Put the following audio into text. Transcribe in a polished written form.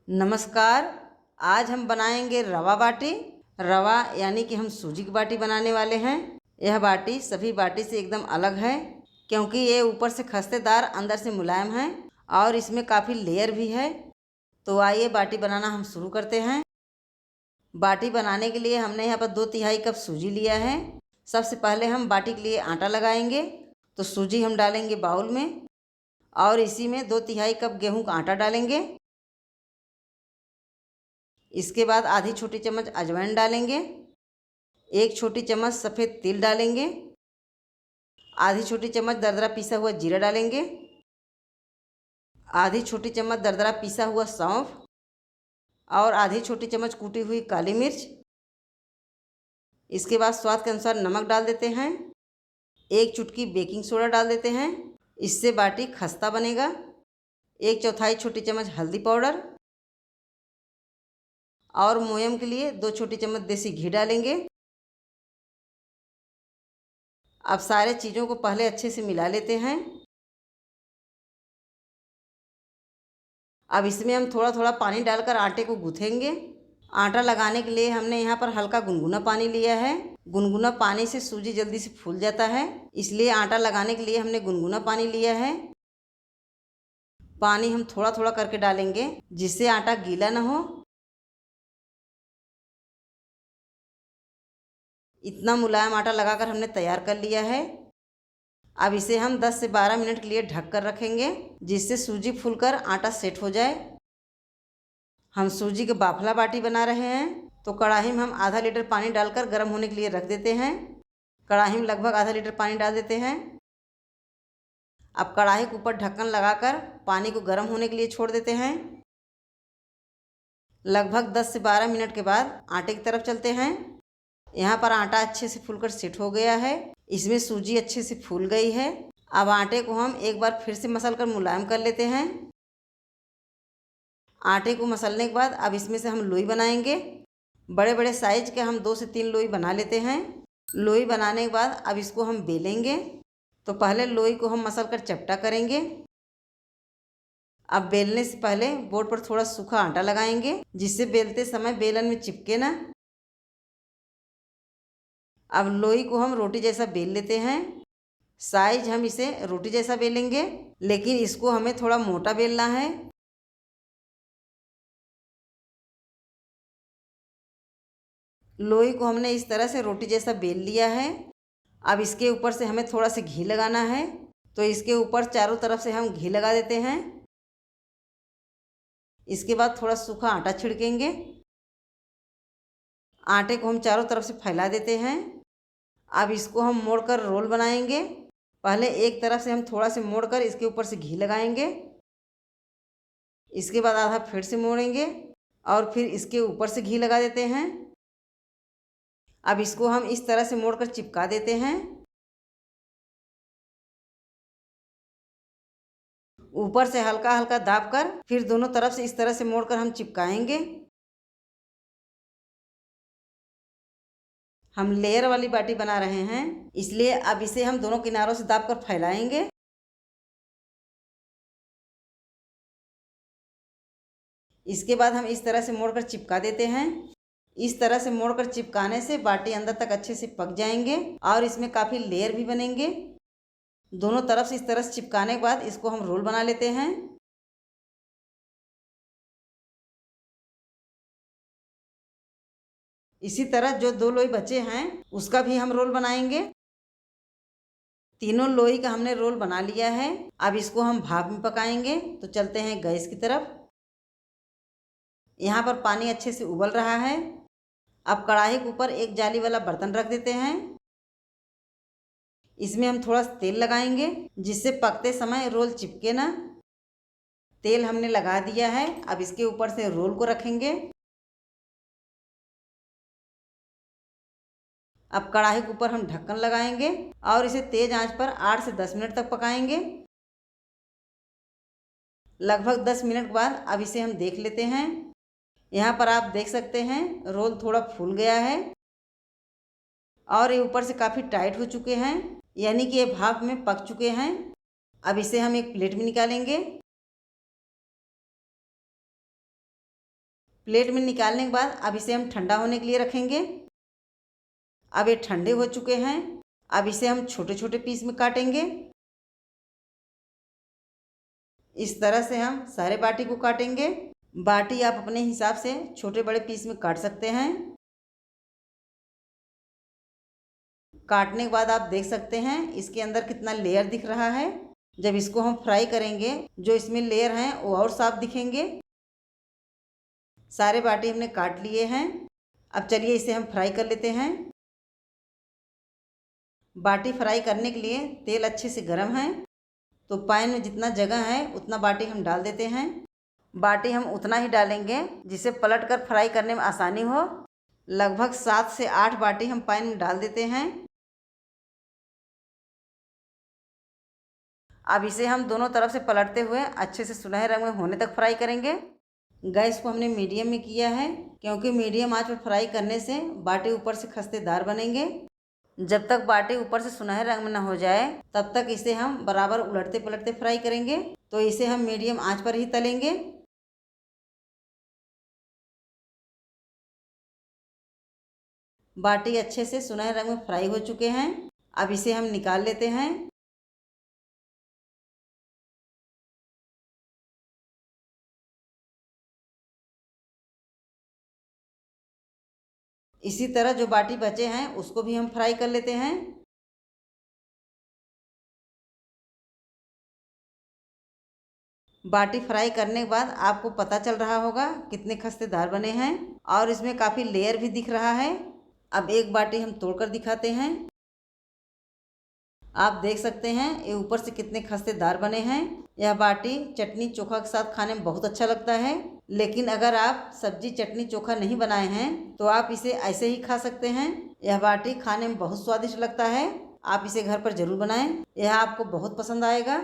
नमस्कार। आज हम बनाएंगे रवा बाटी। रवा यानी कि हम सूजी की बाटी बनाने वाले हैं। यह बाटी सभी बाटी से एकदम अलग है क्योंकि ये ऊपर से खस्तेदार अंदर से मुलायम है और इसमें काफ़ी लेयर भी है। तो आइए बाटी बनाना हम शुरू करते हैं। बाटी बनाने के लिए हमने यहाँ पर 2/3 कप सूजी लिया है। सबसे पहले हम बाटी के लिए आटा लगाएंगे। तो सूजी हम डालेंगे बाउल में और इसी में 2/3 कप गेहूँ का आटा डालेंगे। इसके बाद आधी छोटी चम्मच अजवाइन डालेंगे। 1 छोटी चम्मच सफ़ेद तिल डालेंगे। आधी छोटी चम्मच दरदरा पीसा हुआ जीरा डालेंगे। आधी छोटी चम्मच दरदरा पीसा हुआ सौंफ और आधी छोटी चम्मच कूटी हुई काली मिर्च। इसके बाद स्वाद के अनुसार नमक डाल देते हैं। 1 चुटकी बेकिंग सोडा डाल देते हैं, इससे बाटी खस्ता बनेगा। 1/4 छोटी चम्मच हल्दी पाउडर और मोयम के लिए 2 छोटी चम्मच देसी घी डालेंगे। अब सारे चीज़ों को पहले अच्छे से मिला लेते हैं। अब इसमें हम थोड़ा थोड़ा पानी डालकर आटे को गूँथेंगे। आटा लगाने के लिए हमने यहाँ पर हल्का गुनगुना पानी लिया है। गुनगुना पानी से सूजी जल्दी से फूल जाता है, इसलिए आटा लगाने के लिए हमने गुनगुना पानी लिया है। पानी हम थोड़ा थोड़ा करके डालेंगे जिससे आटा गीला ना हो। इतना मुलायम आटा लगाकर हमने तैयार कर लिया है। अब इसे हम 10 से 12 मिनट के लिए ढक कर रखेंगे जिससे सूजी फूलकर आटा सेट हो जाए। हम सूजी के बाफला बाटी बना रहे हैं, तो कढ़ाई में हम आधा लीटर पानी डालकर गर्म होने के लिए रख देते हैं। कढ़ाई में लगभग आधा लीटर पानी डाल देते हैं। अब कढ़ाई के ऊपर ढक्कन लगाकर पानी को गर्म होने के लिए छोड़ देते हैं। लगभग 10 से 12 मिनट के बाद आटे की तरफ चलते हैं। यहाँ पर आटा अच्छे से फूलकर सेट हो गया है। इसमें सूजी अच्छे से फूल गई है। अब आटे को हम एक बार फिर से मसल कर मुलायम कर लेते हैं। आटे को मसलने के बाद अब इसमें से हम लोई बनाएंगे। बड़े बड़े साइज के हम 2 से 3 लोई बना लेते हैं। लोई बनाने के बाद अब इसको हम बेलेंगे। तो पहले लोई को हम मसल कर चपटा करेंगे। अब बेलने से पहले बोर्ड पर थोड़ा सूखा आटा लगाएंगे जिससे बेलते समय बेलन में चिपके ना। अब लोई को हम रोटी जैसा बेल लेते हैं। साइज हम इसे रोटी जैसा बेलेंगे, लेकिन इसको हमें थोड़ा मोटा बेलना है। लोई को हमने इस तरह से रोटी जैसा बेल लिया है। अब इसके ऊपर से हमें थोड़ा सा घी लगाना है, तो इसके ऊपर चारों तरफ से हम घी लगा देते हैं। इसके बाद थोड़ा सूखा आटा छिड़केंगे। आटे को हम चारों तरफ से फैला देते हैं। अब इसको हम मोड़कर रोल बनाएंगे। पहले एक तरफ से हम थोड़ा से मोड़कर इसके ऊपर से घी लगाएंगे। इसके बाद आधा फिर से मोड़ेंगे और फिर इसके ऊपर से घी लगा देते हैं। अब इसको हम इस तरह से मोड़कर चिपका देते हैं। ऊपर से हल्का हल्का दाबकर फिर दोनों तरफ से इस तरह से मोड़कर हम चिपकाएंगे। हम लेयर वाली बाटी बना रहे हैं, इसलिए अब इसे हम दोनों किनारों से दाबकर फैलाएंगे। इसके बाद हम इस तरह से मोड़कर चिपका देते हैं। इस तरह से मोड़कर चिपकाने से बाटी अंदर तक अच्छे से पक जाएंगे और इसमें काफ़ी लेयर भी बनेंगे। दोनों तरफ से इस तरह से चिपकाने के बाद इसको हम रोल बना लेते हैं। इसी तरह जो 2 लोई बचे हैं उसका भी हम रोल बनाएंगे। तीनों लोई का हमने रोल बना लिया है। अब इसको हम भाप में पकाएंगे। तो चलते हैं गैस की तरफ। यहाँ पर पानी अच्छे से उबल रहा है। अब कढ़ाई के ऊपर एक जाली वाला बर्तन रख देते हैं। इसमें हम थोड़ा सा तेल लगाएंगे जिससे पकते समय रोल चिपके ना। तेल हमने लगा दिया है। अब इसके ऊपर से रोल को रखेंगे। अब कढ़ाई के ऊपर हम ढक्कन लगाएंगे और इसे तेज़ आंच पर 8 से 10 मिनट तक पकाएंगे। लगभग 10 मिनट के बाद अब इसे हम देख लेते हैं। यहाँ पर आप देख सकते हैं रोल थोड़ा फूल गया है और ये ऊपर से काफ़ी टाइट हो चुके हैं, यानी कि ये भाप में पक चुके हैं। अब इसे हम एक प्लेट में निकालेंगे। प्लेट में निकालने के बाद अब इसे हम ठंडा होने के लिए रखेंगे। अब ये ठंडे हो चुके हैं। अब इसे हम छोटे छोटे पीस में काटेंगे। इस तरह से हम सारे बाटी को काटेंगे। बाटी आप अपने हिसाब से छोटे बड़े पीस में काट सकते हैं। काटने के बाद आप देख सकते हैं इसके अंदर कितना लेयर दिख रहा है। जब इसको हम फ्राई करेंगे जो इसमें लेयर हैं वो और साफ दिखेंगे। सारे बाटी हमने काट लिए हैं। अब चलिए इसे हम फ्राई कर लेते हैं। बाटी फ्राई करने के लिए तेल अच्छे से गर्म है, तो पैन में जितना जगह है उतना बाटी हम डाल देते हैं। बाटी हम उतना ही डालेंगे जिसे पलट कर फ्राई करने में आसानी हो। लगभग 7 से 8 बाटी हम पैन में डाल देते हैं। अब इसे हम दोनों तरफ से पलटते हुए अच्छे से सुनहरे रंग में होने तक फ्राई करेंगे। गैस को हमने मीडियम में किया है, क्योंकि मीडियम आंच पर फ्राई करने से बाटी ऊपर से खस्तेदार बनेंगे। जब तक बाटी ऊपर से सुनहरे रंग में न हो जाए तब तक इसे हम बराबर उलटते पलटते फ्राई करेंगे। तो इसे हम मीडियम आंच पर ही तलेंगे। बाटी अच्छे से सुनहरे रंग में फ्राई हो चुके हैं। अब इसे हम निकाल लेते हैं। इसी तरह जो बाटी बचे हैं उसको भी हम फ्राई कर लेते हैं। बाटी फ्राई करने के बाद आपको पता चल रहा होगा कितने खस्तेदार बने हैं और इसमें काफ़ी लेयर भी दिख रहा है। अब एक बाटी हम तोड़कर दिखाते हैं। आप देख सकते हैं ये ऊपर से कितने खस्तेदार बने हैं। यह बाटी चटनी चोखा के साथ खाने में बहुत अच्छा लगता है। लेकिन अगर आप सब्जी चटनी चोखा नहीं बनाए हैं तो आप इसे ऐसे ही खा सकते हैं। यह बाटी खाने में बहुत स्वादिष्ट लगता है। आप इसे घर पर ज़रूर बनाएं। यह आपको बहुत पसंद आएगा।